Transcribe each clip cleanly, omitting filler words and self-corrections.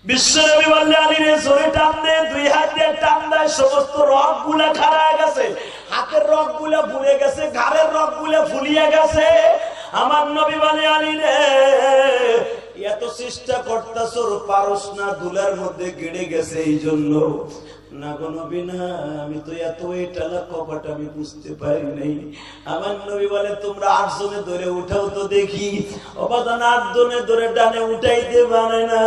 বিশ্বনবী বললেন আলী রে জোরে টান দে, দুই হাত দিয়ে টান দেয়, সমস্ত রগ গুলা খাড়ায় গেছে, হাতের রগ গুলা ফুলে গেছে, ঘাড়ের রগ গুলা ফুলিয়ে গেছে। আমার নবী বলে আলী রে এত চেষ্টা করতেছ পারস না, দুলার মধ্যে গেড়ে গেছে এই জন্য। না গো নবী না, আমি তো এত এটালা কপাট আমি বুঝতে পারি নাই। আমার নবী বলে তোমরা 8 জনে ধরে উঠাও তো দেখি। অবাদান 8 জনে ধরে ডানে উঠাইতে পারে না।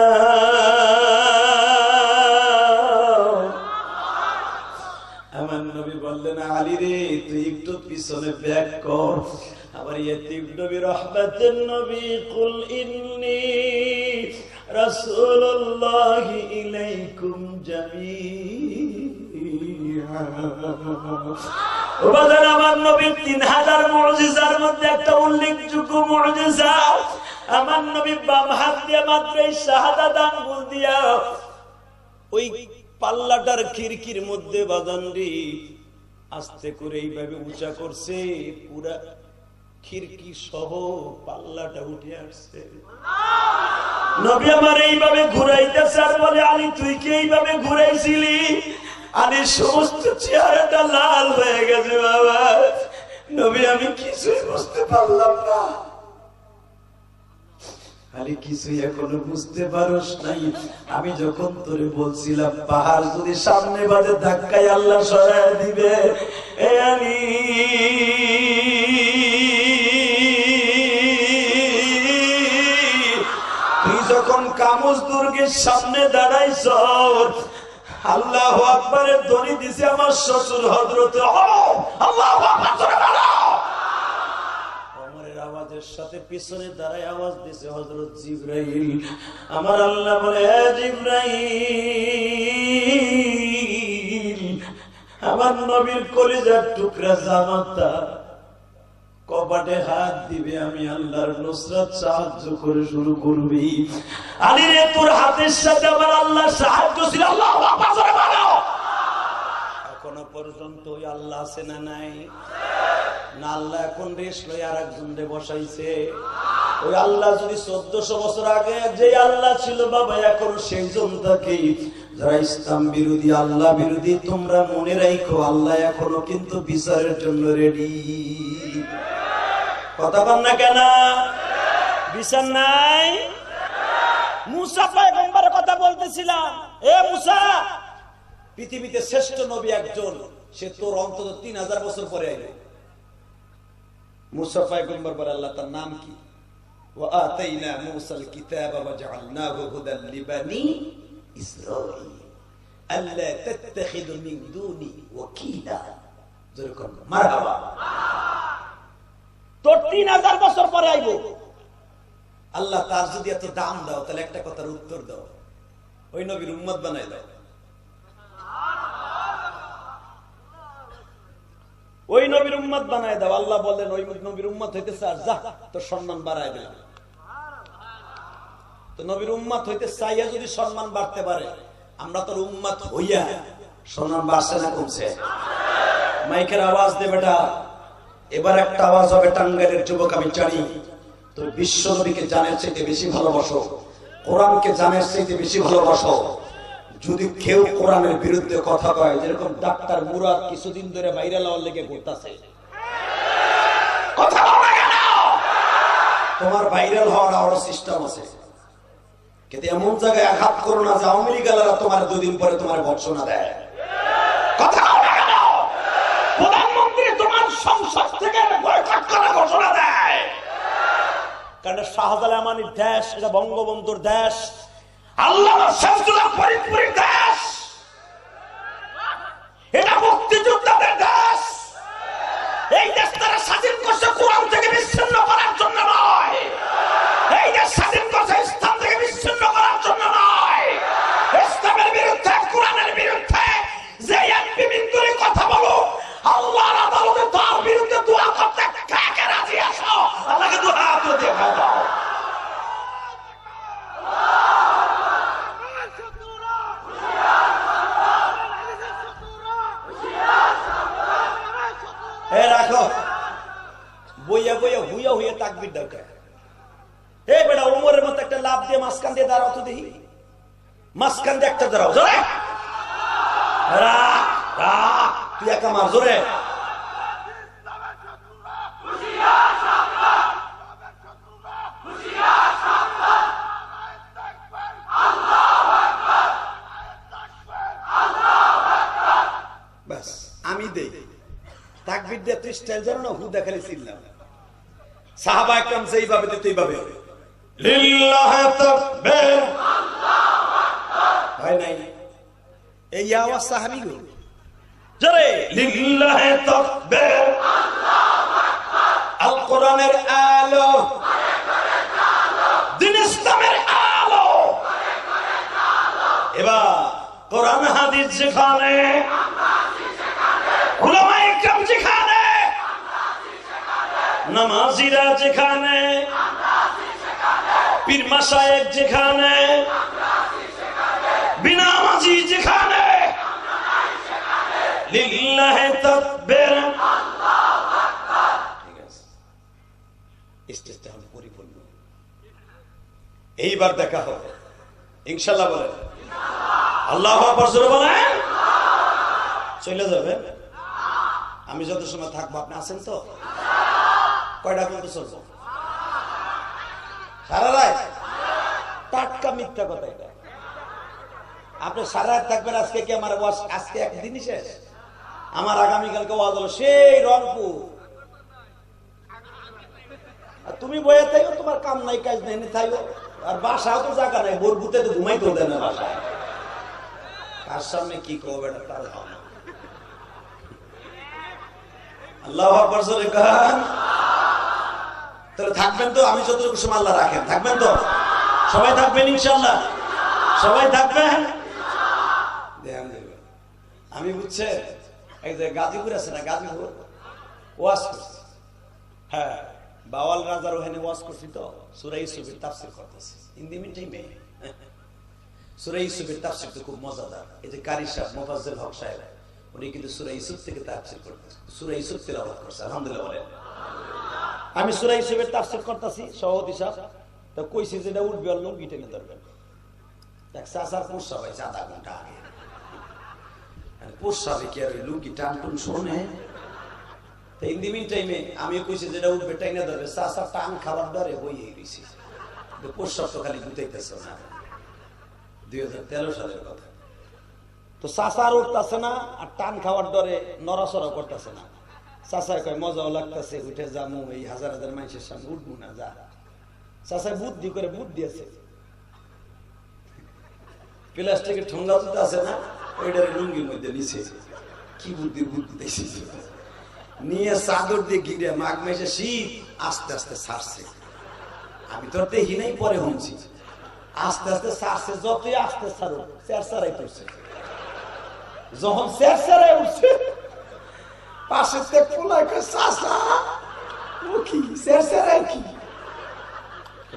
আমার নবী বললেন আলী রে তুই একটু পিছনে ব্যাক কর। আমার ইয়াতিম নবী রহমাতুন নবী কুল ইন্নী রাসূলুল্লাহি ইলাইকুম জামিআ। ওবাদান আমার নবীর 3000 মুজিজার মধ্যে একটা উল্লেখযোগ্য মুজিজা, আমার নবী বাম হাত দিয়ে মাত্র এই শাহাদাত আঙ্গুল দিয়া ওই পাল্লাটার খিড়কির মধ্যে বাদানরি আস্তে করে এইভাবে উঁচা করছে, পুরা খিড়কি সহ পাল্লাটা উঠে আসছে। নবী আমার এইভাবে ঘুরাইতেছে আর বলে আলী তুই কি এইভাবে ঘুরাইছিলি? আলীর সমস্ত চেহারাটা লাল হয়ে গেছে। বাবা নবী আমি কিছুই বুঝতে পারলাম না। আলী কিছুই এখনো বুঝতে পারস নাই? আমি যখন তোরে বলছিলাম পাহাড় যদি সামনে বাজে ধাক্কায় আল্লাহ সরায় দিবে, এ আলী তুই যখন কামুজ দুর্গের সামনে দাঁড়াইছ, আল্লাহু আকবারের ধ্বনি দিছে আমার শ্বশুর হযরত আল্লাহু আকবার ওমরের আওয়াজের সাথে পিছনে দাঁড়ায় আওয়াজ দিছে হযরত জিবরাইল। আমার আল্লাহ বলে হে জিবরাইল, আমার নবীর কলিজার টুকরা জামাতা কপাটে হাত দিবে, আমি আল্লাহর নুসরাত সাহায্য করে শুরু করবি। আলী রে তোর হাতের সাথে আমার আল্লাহর সাহায্য ছিল। আল্লাহু আকবার বলো। এখনো পর্যন্ত ওই আল্লাহ আছে না নাই? না আল্লাহ এখন রেশ লই আর একজন রে বসাইছে। ওই আল্লাহ যদি 1400 বছর আগে যে আল্লাহ ছিল বাবা এখন সেই জন থাকে। যারা ইসলাম বিরোধী আল্লাহ বিরোধী তোমরা মনে রাখো আল্লাহ এখনো কিন্তু বিচারের জন্য রেডি। কথা বল না কেন? বিচার নাই? মুসা পয়গম্বরের কথা বলতেছিলাম। এ মুসা পৃথিবীতে শ্রেষ্ঠ নবী একজন, সে তোর অন্তত 3000 বছর পরে আইবে। মুসা পয়গম্বর বলে আল্লাহ তার নাম কি? ওয়া আতাইনা মুসাল কিতাবা ওয়া জাআলনাহু হুদাল লিবানি ইসরাঈল আল্লা তাত্তাখিযু মিন দুনি ওয়াকিলা। যেরকম মারহাবা তোর 3000 বছর পরে আইব। আল্লাহ তার যদি এত দাম দাও তাহলে একটা কথার উত্তর দাও, ওই নবীর উম্মত বানাই দাও। ওই নবীর উম্মত বানায় দাও। আল্লাহ বলেন ওই নবীর উম্মত হইতে চাস, যা তোর সম্মান বাড়ায় দিলাম। তো নবীর উম্মত হইতে চাইয়া যদি সম্মান বাড়তে পারে, আমরা তোর উম্মত হইয়া সম্মান বাড়ছে না কমছে? মাইকের আওয়াজ দে বেটা। এবার একটা আওয়াজ হবে টাঙ্গাইলের যুবক আমি জানি তোর বিশ্ব নবীকে জানের চাইতে বেশি ভালোবাসো, কোরআনকে জানের চাইতে বেশি ভালোবাসো। যদি কেউ কোরআনের বিরুদ্ধে কথা কয়, যেরকম ডাক্তার মুরাদ কিছুদিন ধরে ভাইরাল হওয়ার লেগে ঘুরতেছে, কথা বলা কেন? তোমার ভাইরাল হওয়ার আরো সিস্টেম আছে, কিন্তু এমন জায়গায় আঘাত করো না যে আওয়ামী লীগেরা তোমার 2 দিন পরে তোমার ভর্ৎসনা দেয়। কথা বলা কেন? প্রধানমন্ত্রী তোমার সংসদ থেকে বয়কট করার ঘোষণা দেয়, কারণ শাহজালাল আমানির দেশ, এটা বঙ্গবন্ধুর দেশ, আল্লাহ শামসুল্লাহ ফরিদপুরের দেশ, এটা মুক্তিযোদ্ধাদের দেশ। এই দেশ তারা স্বাধীন করছে কোরআন থেকে বিচ্ছিন্ন করার জন্য নয়। এই দেশ স্বাধীন করছে ইসলাম থেকে বিচ্ছিন্ন করার জন্য নয়। ইসলামের বিরুদ্ধে কোরআনের বিরুদ্ধে যে এমপি মিন্টুরি কথা বলো, আল্লাহর আদালতে তার বিরুদ্ধে দোয়া করতে কাকে রাজি আসো? আল্লাহকে দোয়া হাত দিয়ে দাও। রাখো বইয়া বইয়া হুইয়া হুইয়া তাকবীর দরকার। এই বেটা ওমরের মতো একটা লাভ দিয়ে মাঝখান দিয়ে দাঁড়াও তো দেখি। মাঝখান দিয়ে একটা দাঁড়াও, জোরে তুই একা মার, জোরে। ব্যাস আমি দেই তাকবীর দিয়ে তুই স্টাইল জানো না, হু দেখালে চিনলাম। সাহাবা একরাম যেইভাবে দিত এইভাবে লিল্লাহি তাকবীর, হয় নাই এই আওয়াজ সাহাবী গো, জোরে লিল্লাহি তাকবীর। আল কোরআনের আলো, দ্বীন ইসলামের আলো, এবার কোরআন হাদিস যেখানে, উলামায়ে কেরাম যেখানে, নামাজিরা যেখানে, পীর মাশায়েখ যেখানে, বিনামাজি যেখানে, লিল্লাহি তাকবীর। ঠিক আছে, স্টেজটা হবে পরিপূর্ণ। এইবার দেখা হবে ইনশাআল্লাহ, বলেন আল্লাহু আকবার, জোরে বলেন। চলে যাবেন, আমি যত সময় থাকবো আপনি আছেন তো? কয়টা পর্যন্ত চলবো? সারা রাত? টাটকা মিথ্যা কথা এটা। আপনি সারা রাত থাকবেন, আজকে কি আমার ওয়াজ আজকে একদিনই শেষ? আমার আগামীকালকে ওয়াজ হলো সেই রংপুর। তুমি বয়ে থাকো, তোমার কাম নাই কাজ নাই, থাকো। আর বাসাও তো জায়গা নাই, বোরগুতে তো ঘুমাইতেও দেয় না বাসায়। কার সামনে কি করবে এটা তার ভাবনা। আল্লাহু আকবার, জোরে গান। তাহলে থাকবেন তো? আমি যতটুকু সময় আল্লাহ রাখেন, থাকবেন তো? সবাই থাকবেন ইনশাআল্লাহ? সবাই থাকবেন? আমি বুঝছে এই যে গাজীপুর আছে না, গাজীপুর ওয়াজ করছি, হ্যাঁ বাওয়াল রাজার ওখানে ওয়াজ করছি তো, সূরা ইউসুফের তাফসীর করতেছি। ইন দি মিন টাইমে সূরা ইউসুফের তাফসীর তো খুব মজাদার। এই যে কারি সাহেব মুফাজ্জল হক সাহেব, উনি কিন্তু সূরা ইউসুফ থেকে তাফসীর করতেছে, সূরা ইউসুফ তেলাওয়াত করছে। আলহামদুলিল্লাহ বলেন। আমি সূরা ইউসুফের তাফসীর করতেছি, সভাপতি সাহেব তো কইছি যেটা উঠবে আর লুঙ্গি টেনে ধরবেন। এক চাচার পোষা হয়েছে আধা ঘন্টা আগে, পোষাবে কি আর লুঙ্গি টান টুন শোনে। ইন দি মিন টাইমে আমি কইছি যেটা উঠবে টাইনা ধরবে, চাচা টান খাবার ডরে বইয়ে গেছি। পোষাব তো খালি গুতাইতেছে না। 2013 সালের কথা। তো চাচার উঠতেছে না, আর টান খাওয়ার ডরে নড়াচড়া করতেছে না। চাচাই কয় মজাও লাগতেছে, উঠে যামু, এই হাজার হাজার মানুষের সামনে উঠবো না, যা। চাচাই বুদ্ধি করে বুদ্ধ দিয়েছে, প্লাস্টিকের ঠোঙ্গা তো আছে না, ওইটার লুঙ্গির মধ্যে নিচে কি বুদ্ধি বুদ্ধি দিয়েছে, নিয়ে চাদর দিয়ে ঘিরে মাঘ মাসে শীত আস্তে আস্তে ছাড়ছে। আমি তো দেখি নাই, পরে শুনছি আস্তে আস্তে ছাড়ছে। যতই আস্তে ছাড়ো চেরচারাই তুলছে। যখন চেরচারাই উঠছে, পাশে চাচা ও কি চেরচারাই কি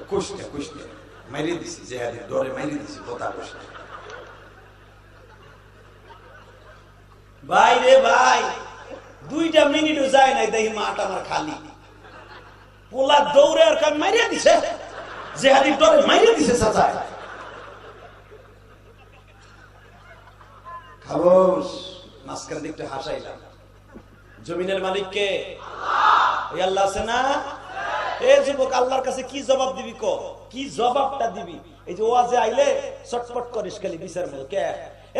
কুষ্টা কুষ্টা মাইরে দিছি, যে ডরে মাইরে দিছি কথা কুষ্টা। ভাই রে ভাই, 2 মিনিটও যায় নাই, দেখি মাঠ আমার খালি। পোলা দৌড়ে আর কাম মাইরে দিছে, যে হাতি ডরে মাইরে দিছে চাচা। খাবস মাঝখান দিকটা হাসাইলাম। জমিনের মালিককে ওই আল্লাহ আছে না? এই যুবক আল্লাহর কাছে কি জবাব দিবি? কি জবাবটা দিবি? এই যে ওয়াজে আইলে চটপট করিস খালি বিচার মতো কে।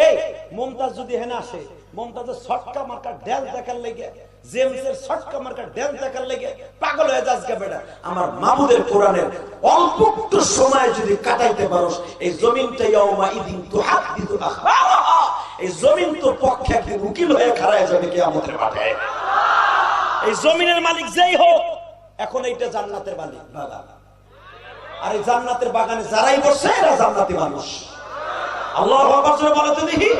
এই মমতাজ যদি হেনা আসে, মমতাজের ছটকা মার্কা ডেল দেখার লেগে, জেমসের ছটকা মার্কা ডেল দেখার লেগে পাগল হয়ে যাস গা বেটা। আমার মাহমুদের কোরআনের অল্প একটু সময় যদি কাটাইতে পারোস, এই জমিনটা ইয়াউমা ইদিন তুহাদ্দিসু আখবারাহা, এই জমিন তোর পক্ষে একদিন উকিল হয়ে খাড়ায় যাবে কিয়ামতের মাঠে। এই জমিনের মালিক যেই হোক, এখন এইটা জান্নাতের মালিক বাগান, আর এই জান্নাতের বাগানে যারাই বসে এরা জান্নাতি মানুষ। আল্লাহু আকবার জোরে বলো তো দেখি।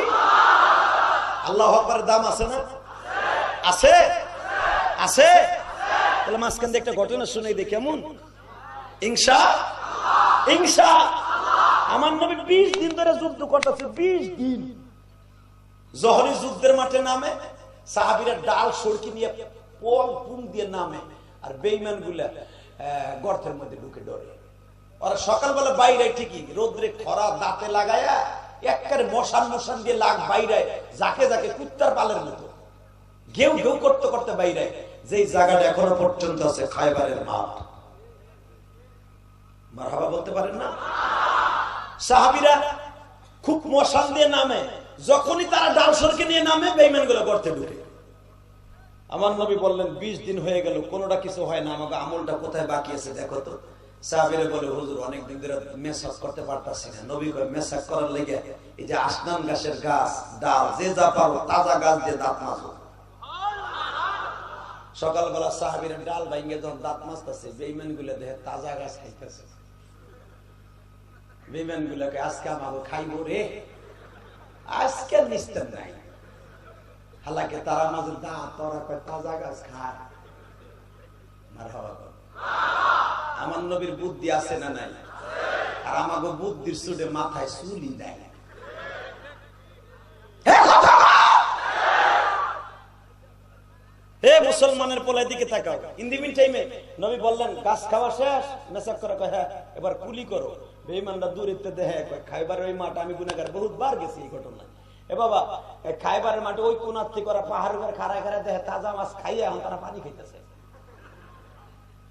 আল্লাহু আকবারের দাম আছে না? আছে আছে। তাহলে মাঝখান দিয়ে একটা ঘটনা শুনে দেখি কেমন। ইনশা আমার নবী 20 দিন ধরে যুদ্ধ করতেছে, 20 দিন। জহরি যুদ্ধের মাঠে নামে, সাহাবীরা ডাল সরকি নিয়ে পোল পুন দিয়ে নামে, আর বেঈমান গুলা গর্তের মধ্যে ঢুকে ডরে। ওরা সকালবেলা বাইরে ঠিকই রোদ্রে খরা দাঁতে লাগায়া একবারে মশান মশান দিয়ে লাগ বাইরে যাকে যাকে কুত্তার পালের মতো ঘেউ ঘেউ করতে করতে বাইরে, যেই জায়গাটা এখনো পর্যন্ত আছে খায়বারের মাঠ। মারহাবা বলতে পারেন না? সাহাবীরা খুব মশান দিয়ে নামে, যখনই তারা ডাল সরকে নিয়ে নামে বেঈমান গুলো গর্তে ঢুকে। আমার নবী বললেন 20 দিন হয়ে গেল কোনোটা কিছু হয় না, আমাকে আমলটা কোথায় বাকি আছে দেখো তো। সাহাবীরা বলে হুজুর অনেকদিন ধরে মেসাজ করতে পারতাছি না। নবী কয় মেসাজ করার লেগে এই যে আসনান গাছের গাছ ডাল যে যা পারো তাজা গাছ দিয়ে দাঁত মাজো। সকালবেলা সাহাবীরা ডাল ভাঙে যখন দাঁত মাজতেছে বেঈমান গুলো দেখে তাজা গাছ খাইতেছে। বেঈমান গুলোকে আজকে আমাকে খাইবো রে, আজকে নিস্তেন নাই। হালাকে তারা মাঝে দাঁত তোরা কয় তাজা গাছ খায়। মারহাবা। আমার নবীর বুদ্ধি আছে না নাই? আর আমাকে বুদ্ধির চুটে মাথায় চুলি দেয়। হে মুসলমানের পোলার দিকে তাকাও। ইন দি মিন টাইমে নবী বললেন গাছ খাওয়া শেষ, মেসাক করে কয় হ্যাঁ এবার কুলি করো। বেঈমানরা দূরেতে দেখে কয় খাইবার ওই মাঠ আমি গুনাহগার বহুতবার গেছি এই ঘটনা। এ বাবা খাইবারের মাঠে ওই কোনার থেকে করা পাহাড় উপর খাড়ায় খাড়ায় দেখে তাজা মাছ খাইয়ে এখন তারা পানি খাইতেছে।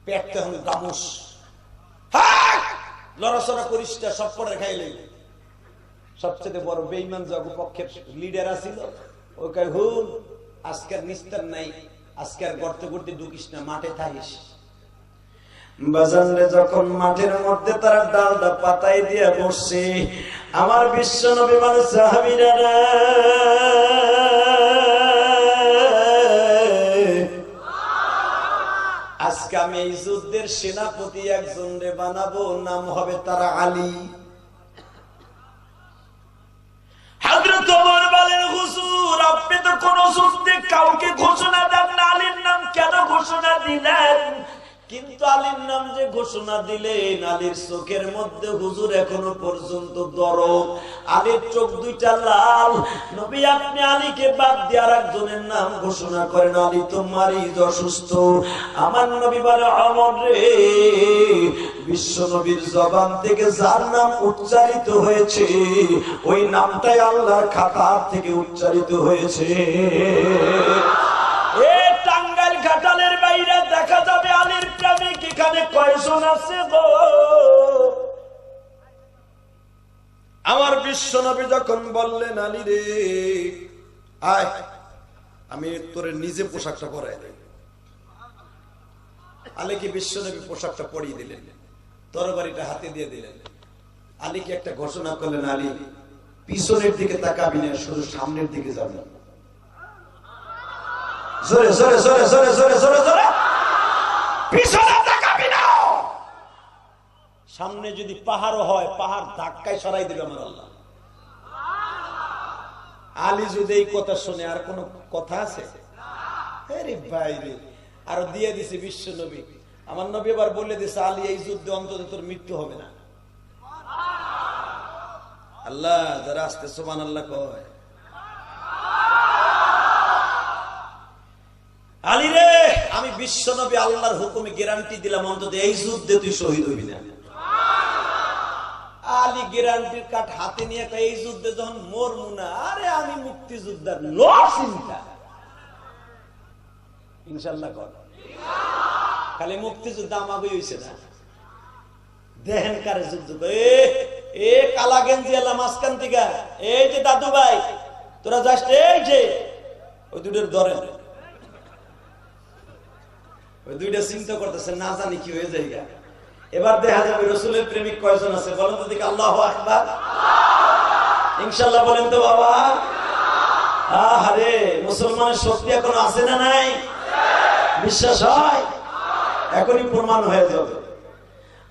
পেট তখন গামুস, লড়াচড়া করিস না, সব পরে খাইলে। সবচেয়ে বড় বেঈমান যখন পক্ষের লিডার আছিল ও কয় হুন আজকের নিস্তার নাই, আজকের গর্তে গর্তে ঢুকিস না, মাঠে থাকিস। বাজারে যখন মাঠের মধ্যে তারা ডালটা পাতাই দিয়ে বসছে, আমার বিশ্ব নবী মানে সাহাবীরা আজকে আমি এই যুদ্ধের সেনাপতি একজন রে বানাবো, নাম হবে তারা আলী। হযরত ওমর বলেন হুজুর আপনি তো কোন যুদ্ধে কাউকে ঘোষণা দেন না, আলীর নাম কেন ঘোষণা দিলেন? কিন্তু আলীর নাম যে ঘোষণা দিলেন আলীর চোখের মধ্যে হুজুর এখনো পর্যন্ত দরদ, আলীর চোখ দুইটা লাল। নবী আপনি আলীকে বাদ দিয়ে আরেকজনের নাম ঘোষণা করেন, আলী তো মারিজ অসুস্থ। আমার নবী বলে ওমর রে, বিশ্ব নবীর জবান থেকে যার নাম উচ্চারিত হয়েছে ওই নামটাই আল্লাহর খাতা থেকে উচ্চারিত হয়েছে। টাঙ্গাইল ঘাটালের বাইরে দেখা যাবে আলীর প্রেমিক এখানে কয়জন আছে গো? আমার বিশ্ব নবী যখন বললেন আলী রে আয় আমি তোরে নিজে পোশাকটা পরাই দেই, আলীকে বিশ্ব নবী পোশাকটা পরিয়ে দিলেন, তরবারিটা হাতে দিয়ে দিলেন। আলীকে একটা ঘোষণা করলেন, আলী পিছনের দিকে তাকাবি না, শুধু সামনের দিকে যাবি। জোরে জোরে জোরে জোরে জোরে জোরে জোরে, পিছনে তাকাবি না। সামনে যদি পাহাড়ও হয় পাহাড় ধাক্কায় সরাই দিবে আমার আল্লাহ। আলী যদি এই কথা শুনে আর কোন কথা আছে? আরে বাইরে আরো দিয়ে দিছে বিশ্ব নবী। আমার নবী এবার বলে দিছে আলী এই যুদ্ধে অন্তত তোর মৃত্যু হবে না। আল্লাহ যারা আসতে সুবহানাল্লাহ কয়। আলী রে আমি বিশ্ব নবী আল্লাহর হুকুমে গ্যারান্টি দিলাম অন্তত এই যুদ্ধে তুই শহীদ হইবি না। আলী গ্যারান্টির কার্ড হাতে নিয়ে এই যুদ্ধে যখন মরমু না, আরে আমি মুক্তিযোদ্ধার নো চিন্তা ইনশাআল্লাহ কর। খালি মুক্তিযুদ্ধ আমাকে হইছে না, দেখেন কারে যুদ্ধ। এ কালা গেঞ্জি এলা মাঝখান থেকে এই যে দাদু ভাই তোরা যাস, এই যে ওই দুটোর ধরে ওই দুইটা চিন্তা করতেছে না জানি কি হয়ে যায়। এবার দেখা যাবে রসুলের প্রেমিক কয়জন আছে বলেন তো দেখি? আল্লাহু আকবার, ইনশাআল্লাহ বলেন তো বাবা। আরে মুসলমানের শক্তি এখন আছে না নাই? বিশ্বাস হয়? এখনই প্রমাণ হয়ে যাবে।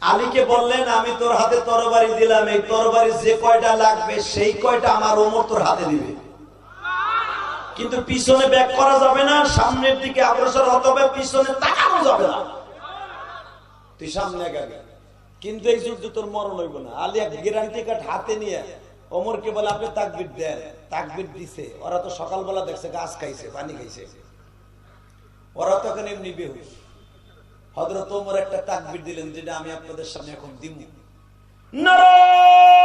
আলীকে বললেন আমি তোর হাতে তরবারি দিলাম, এই তরবারি যে কয়টা লাগবে সেই কয়টা আমার ওমর তোর হাতে দিবে, কিন্তু পিছনে ব্যাক করা যাবে না, সামনের দিকে অগ্রসর হতে হবে, পিছনে তাকানো যাবে না, তুই সামনে আগাবি। কিন্তু এই যুদ্ধ তোর মরণ হইব না। আলী এক গ্যারান্টি কার্ড হাতে নিয়ে ওমরকে বলে আপনি তাকবীর দেন। তাকবীর দিছে। ওরা তো সকালবেলা দেখছে গাছ খাইছে, পানি খাইছে, ওরা তখন এমনি বেহুশ। হযরত ওমর একটা তাকবীর দিলেন যেটা আমি আপনাদের সামনে এখন দিব। নারায়ে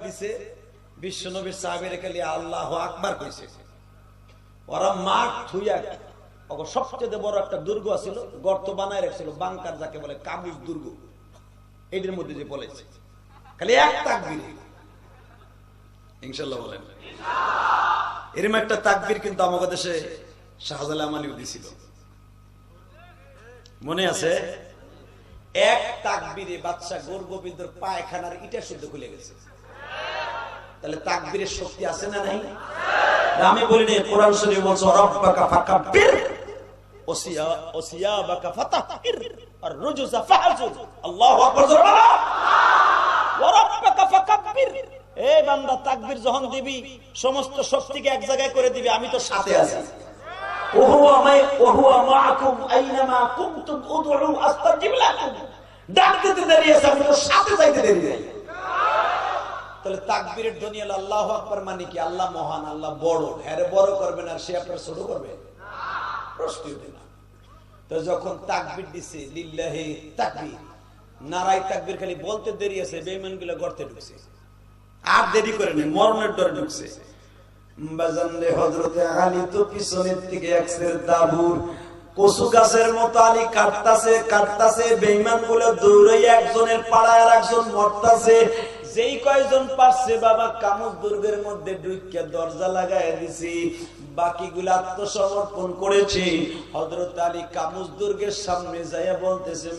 দিছে, বিশ্ব নবীর সাহাবীরা খালি আল্লাহু আকবার কইছে। ওরা মাঠ থুইয়া সবচেয়ে বড় একটা দুর্গ ছিল, গর্ত বানায় রাখছিল, বাংকার যাকে বলে, কাবুস দুর্গ, এটার মধ্যে যে বলেছে খালি এক তাকবীর। ইনশাআল্লাহ বলেন। এরকম একটা তাকবীর কিন্তু আমাদের দেশে শাহজালাল আলীও দিছিল, মনে আছে? এক তাকবীরে বাদশা গোবিন্দর পায়খানার ইটা শুদ্ধ খুলে গেছে। তাহলে তাকবীরের শক্তি আছে না নাই? আমি বলি না, কোরআন শরীফ বলছে রব্বাকা ফাকাব্বির ওসিয়াবাকা ফাতাহহির আর রুজুসা ফাহজুর। আল্লাহু আকবার। ওয়া রব্বাকা ফাকাব্বির। এ বান্দা, তাকবীর যখন দিবি সমস্ত শক্তিকে এক জায়গায় করে দিবি, আমি তো সাথে আছি। ওহুয়া মাআকুম আইনামা কুনতুম উদউ আস্তাজিব লাকুম। ডাক দিতে দেরি আছে, আমি তো সাথে যাইতে দেরি নাই। তাহলে তাকবীরের ধ্বনি হলো আল্লাহু আকবার, মানে কি? আল্লাহ মহান, আল্লাহ বড়। এর বড় করবেন আর সে আপনার ছোট করবে? প্রশ্নই ওঠে না। তো যখন তাকবীর দিছে লিল্লাহি তাকবীর, নারায়ে তাকবীর খালি বলতে দেরি আছে, বেঈমানগুলো গর্তে ঢুকছে, আর দেরি করে নেই, মরণের ডরে ঢুকছে। বাজানরে হযরতে আলী তো পিছনের থেকে একসের দাবুর কচু গাছের মতো আলী কাটতাছে, বেঈমানগুলো দৌড়াইয়া একজনের পাড়ায় আর একজন মরতাছে। যেই কয়জন পারছে বাবা কামুজ দুর্গের মধ্যে ঢুকিয়া দরজা লাগায় দিছি, বাকিগুলো আত্মসমর্পণ করেছে। হযরত আলী কামুজ দুর্গের সামনে যাইয়া বলতেছে,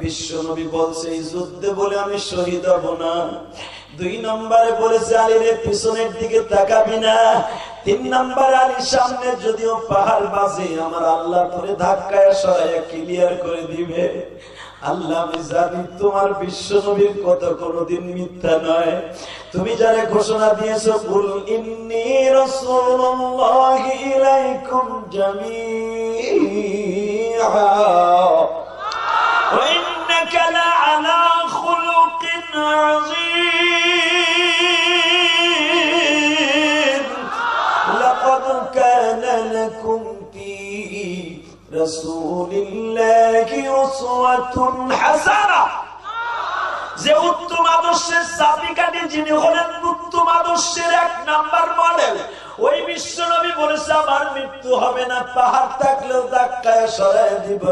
বিশ্ব নবী বলছে এই যুদ্ধে বলে আমি শহীদ হব না। 2 নম্বরে বলেছে আলীর পিছনের দিকে তাকাবি না। 3 নম্বর আলীর সামনে যদিও পাহাড় বাজে, আমার আল্লাহ পরে ধাক্কায় সরাইয়া ক্লিয়ার করে দিবে। আল্লাহ, আমি জানি তোমার বিশ্ব নবীর কথা কোনোদিন মিথ্যা নয়। তুমি যারা ঘোষণা দিয়েছো, কুল ইন্নী রাসূলুল্লাহি ইলাইকুম জামিআ ওয়া ইন্নাকা লাআলা খুলুকিন আযীম লাকাদ কানা লাকুম ফী রাসূলিল্লাহি উসওয়াতুন হাসানাহ। যে উত্তম আদর্শের চাবিকাঠি, যিনি হলেন উত্তম আদর্শের 1 নাম্বার মডেল, ওই বিশ্ব নবী বলেছে আমার মৃত্যু হবে না, পাহাড় থাকলেও ধাক্কায় সরায় দিব।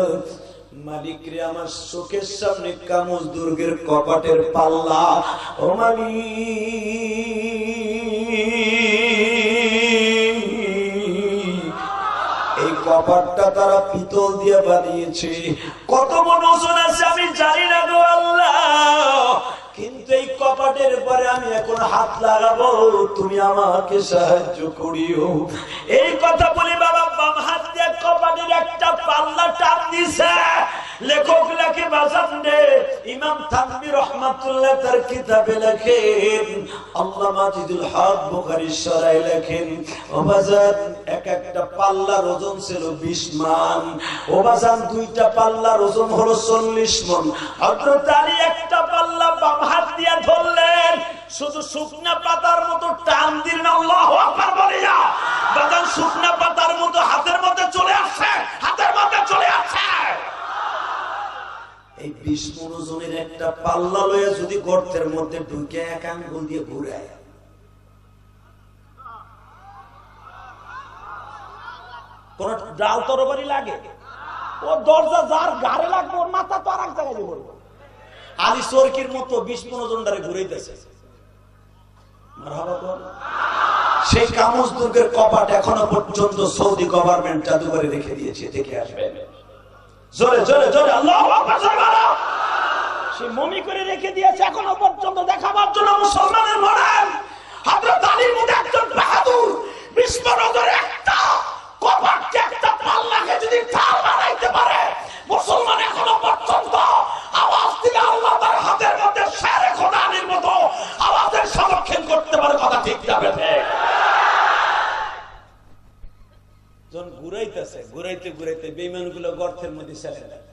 মালিক রে, আমার চোখের সামনে কামুজ দুর্গের কপাটের পাল্লা, ও মালিক, এই কপাটটা তারা পিতল দিয়ে বানিয়েছে। কত মন ওজন আছে আমি জানি না গো আল্লাহ, কিন্তু এই কপাটের পরে আমি এখন হাত লাগাবো, তুমি আমাকে সাহায্য করিও। এই কথা বলে বাবা বাম হাত দিয়ে কপাটের একটা পাল্লা টান দিছে। লেখক লেখে বাজান রে, ইমাম থানভী রাহমাতুল্লাহ তার কিতাবে লেখেন, আল্লামা মাজিদুল হক বুখারী শরহে লেখেন, ও বাজান এক একটা পাল্লার ওজন ছিল 20 মান। ও বাজান 2টা পাল্লার ওজন হলো 40 মণ। হযরত আলী একটা পাল্লা বাম হাত দিয়ে ধরলেন, শুধু শুকনা পাতার মতো টান দিলেন। আল্লাহু আকবার বলিয়া বাজান শুকনা পাতার মতো হাতের মধ্যে চলে আসছে, হাতের মধ্যে চলে আসছে। এই 20 মণ ওজনের একটা পাল্লা লয়ে যদি গর্তের মধ্যে ঢুকে এক আঙ্গুল দিয়ে ঘুরায়, কোন ডাল তরবারি লাগে? ও দরজা যার গাড়ে লাগবে, ওর মাথা তো আর এক জায়গায় দিয়ে পড়বে। আলী চরকির মতো 20 মণ ওজনদারে ঘুরাইতেছে। সেই কামুজ দুর্গের কপাট এখনো পর্যন্ত সৌদি গভর্নমেন্ট জাদুঘরে রেখে দিয়েছে, দেখে আসবেন। জোরে জোরে জোরে আল্লাহু আকবার। সে মমি করে রেখে দিয়েছে এখনো পর্যন্ত দেখাবার জন্য মুসলমানের মডেল। হযরত আলীর মধ্যে একজন বাহাদুর, বিস্ফোরকের একটা কপাটকে একটা পাল্লাকে যদি ঢাল বানাইতে পারে, মুসলমান এখনো পর্যন্ত আওয়াজ দিলে আল্লাহ তার হাতের মধ্যে শেরে খোদা আলীর মতো আওয়াজের সংরক্ষণ করতে পারে। কথা ঠিক যাবে? যখন ঘুরাইতেছে, ঘুরাইতে ঘুরাইতে বেঈমানগুলো গর্তের মধ্যে ছেড়ে দেয়।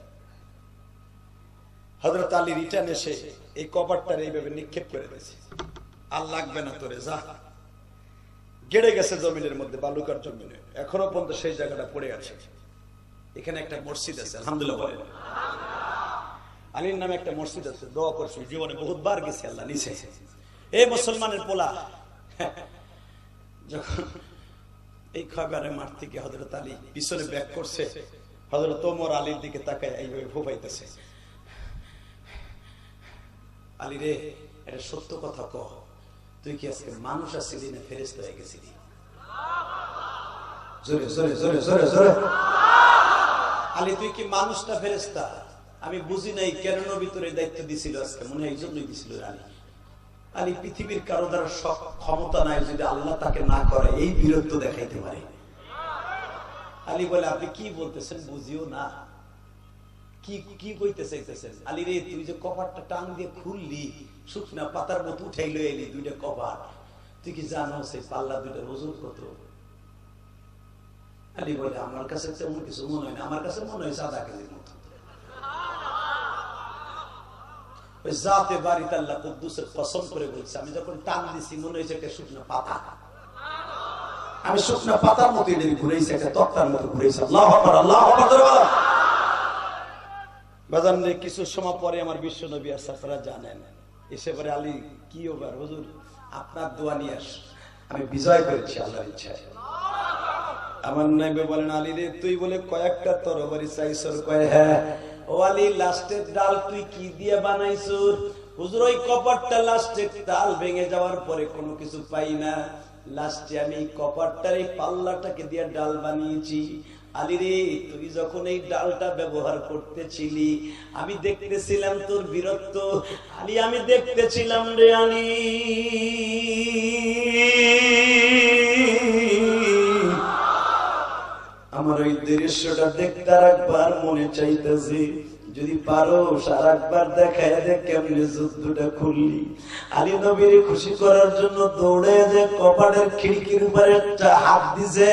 হযরত আলী রিটার্ন এসে এই কপাটটার এইভাবে নিক্ষেপ করে দিয়েছে, আর লাগবে না তোরে, যা। গেড়ে গেছে জমিনের মধ্যে, বালুকার জমিনে, এখনো পর্যন্ত সেই জায়গাটা পড়ে আছে। এখানে একটা মসজিদ আছে, আলহামদুলিল্লাহ বলেন। আলীর নামে একটা মসজিদ আছে, দোয়া করছি, জীবনে বহুতবার গেছি আল্লাহ নিচে। এই মুসলমানের পোলা যখন এই খয়বারের মাঠ থেকে হযরত আলী পিছনে ব্যাক করছে, হযরত ওমর আলীর দিকে তাকায় এইভাবে ফুফাইতেছে, আলী রে এটা সত্য কথা কহ, তুই কি আজকে মানুষ আসছিলি না ফেরেশতা হয়ে গেছিলি? জোরে জোরে জোরে জোরে জোরে। আলী তুই কি মানুষ না ফেরেশতা? আমি বুঝি নাই কেন নবী তোর এই দায়িত্ব দিছিল, আজকে মনে হয় এই জন্যই দিছিল। আলী আলী পৃথিবীর কারো দ্বারা সব ক্ষমতা নাই, যদি আল্লাহ তাকে না করে এই বীরত্ব দেখাইতে পারে। আলী বলে আপনি কি বলতেছেন বুঝিও না, কি কি কইতে চাইতেছেন? আলী রে তুই যে কপারটা টান দিয়ে খুললি, শুকনা পাতার মতো উঠাইলো এলি দুইটা কপার, তুই কি জানো সেই পাল্লা দুইটার ওজন কত? আলী বলে আমার কাছে তেমন কিছু মনে হয় না, আমার কাছে মনে হয় সাদা কেজির মতো। জাতে বারিত আল্লাহ কুদ্দুসের কসম করে বলছে, আমি যখন টান দিছি মনে হয়েছে একটা শুকনা পাতা, আমি শুকনা পাতার মতো এদের ঘুরেছি, একটা তক্তার মতো ঘুরেছি। আল্লাহু আকবার, আল্লাহু আকবার। বাজান রে কিছু সময় পরে আমার বিশ্ব নবী আসছে, আপনারা জানেন, এসে পরে আলী কি ওবার হুজুর আপনার দোয়া নিয়ে আস, আমি বিজয় করেছি আল্লাহর ইচ্ছায়। আমার নবী বলেন আলী রে তুই বলে কয়েকটা তরবারি চাইছর? কয় হ্যাঁ। ও আলী লাস্টের ডাল তুই কি দিয়ে বানাইছুর? হুজুর ওই কপারটা লাস্টের ডাল ভেঙে যাওয়ার পরে কোনো কিছু পাই না, লাস্টে আমি কপারটার এই পাল্লাটাকে দিয়ে ডাল বানিয়েছি। আলী রে তুই যখন এই ডালটা ব্যবহার করতেছিলি আমি দেখতেছিলাম তোর বীরত্ব। আলী আমি দেখতেছিলাম রে আলী, আমার ওই দৃশ্যটা দেখতে একবার মনে চাইতেছে, যদি পারো সারা একবার দেখায় দেখ কেমনে যুদ্ধটা খুললি। আলী নবীর খুশি করার জন্য দৌড়ে যে কপাটের খিড়কির উপরে একটা হাত দিছে,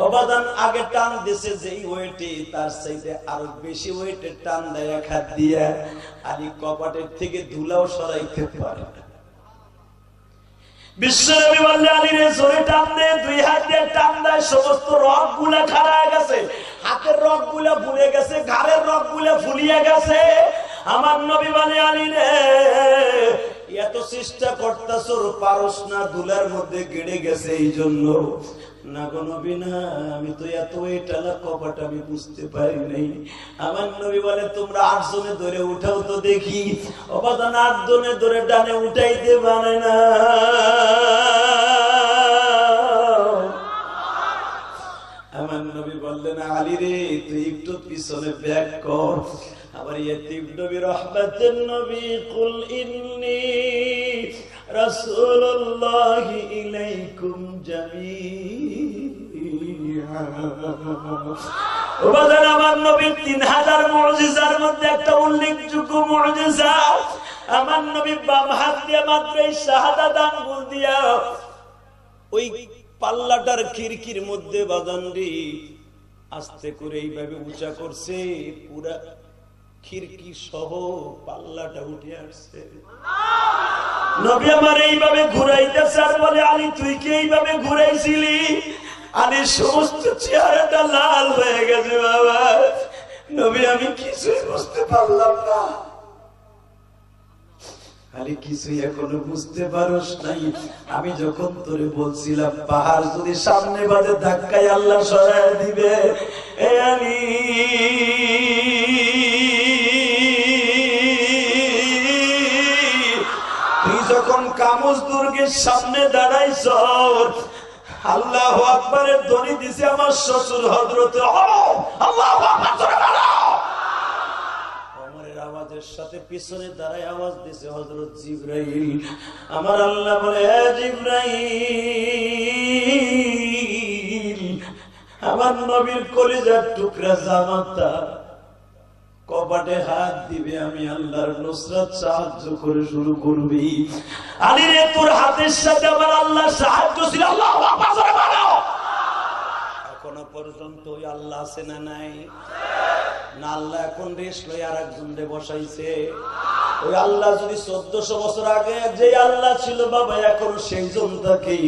অবাদান আগে টান দিছে যেই ওয়েটে তার চাইতে আরো বেশি ওয়েটে টান দেয় এক হাত দিয়ে। আলী কপাটের থেকে ধুলাও সরাইতে পারে না। বিশ্বনবী বললেন আলী রে জোরে টান দে, দুই হাত দিয়ে টান দেয়, সমস্ত রগ গুলা খাড়ায় গেছে, হাতের রগ গুলা ফুলে গেছে, ঘাড়ের রগ গুলা ফুলিয়ে গেছে। আমার নবী বলে আলী রে এত চেষ্টা করতেছ পারস না, ধুলার মধ্যে গেড়ে গেছে এই জন্য। না গো নবী না, আমি তো এত এটালা কপাট আমি বুঝতে পারি নাই। আমার নবী বলে তোমরা 8 জনে ধরে উঠাও তো দেখি। অবাদান 8 জনে ধরে ডানে উঠাইতে পারে না। আমার নবী বললেন আলী রে তুই একটু পিছনে ব্যাক কর। আবার ইয়াতিব নবী রহমাতের নবী কুল ইন্নী রাসূলুল্লাহি ইলাইকুম জামিআ। ওবাদান আমার নবীর 3000 মুজিজার মধ্যে একটা উল্লেখযোগ্য মুজিজা, আমার নবী বাম হাত দিয়ে মাত্র এই শাহাদাত আঙ্গুল দিয়া ওই পাল্লাটার খিড়কির মধ্যে বাদানরি আস্তে করে এইভাবে উঁচা করছে, পুরা খিড়কি সহ পাল্লাটা উঠে আসছে। নবী আমার এইভাবে ঘুরাইতেছে আর বলে আলী তুই কি এইভাবে ঘুরাইছিলি? আলী সমস্ত চেহারাটা লাল হয়ে গেছে। বাবা নবী আমি কিছুই বুঝতে পারলাম না। আলী কিছুই এখনো বুঝতে পারস নাই? আমি যখন তোরে বলছিলাম পাহাড় যদি সামনে বাজে ধাক্কায় আল্লাহ সরায় দিবে, এ আলী তুই যখন কামুজ দুর্গের সামনে দাঁড়াইছ, আল্লাহু আকবারের ধ্বনি দিছে আমার শ্বশুর হযরত আল্লাহু আকবার আওয়াজের সাথে পিছনে দাঁড়ায় আওয়াজ দিছে হযরত জিবরাইল। আমার আল্লাহ বলে হে জিবরাইল, আমার নবীর কলিজার টুকরা জামাতা কপাটে হাত দিবে, আমি আল্লাহর নুসরাত সাহায্য করে শুরু করবি। আলী রে তোর হাতের সাথে আমার আল্লাহর সাহায্য ছিল। আল্লাহু আকবার বলো। এখনো পর্যন্ত ওই আল্লাহ আছে না নাই? না আল্লাহ এখন রেস্ট লই আর একজন রে বসাইছে। ওই আল্লাহ যদি 1400 বছর আগে যে আল্লাহ ছিল বাবা এখন সেই জনটাকেই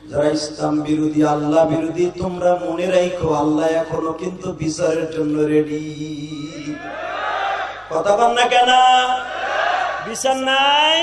যারা ইসলাম বিরোধী, আল্লাহ বিরোধী, তোমরা মনে রাখো আল্লাহ এখনো কিন্তু বিচারের জন্য রেডি। কথা বল না কেন? বিচার নাই।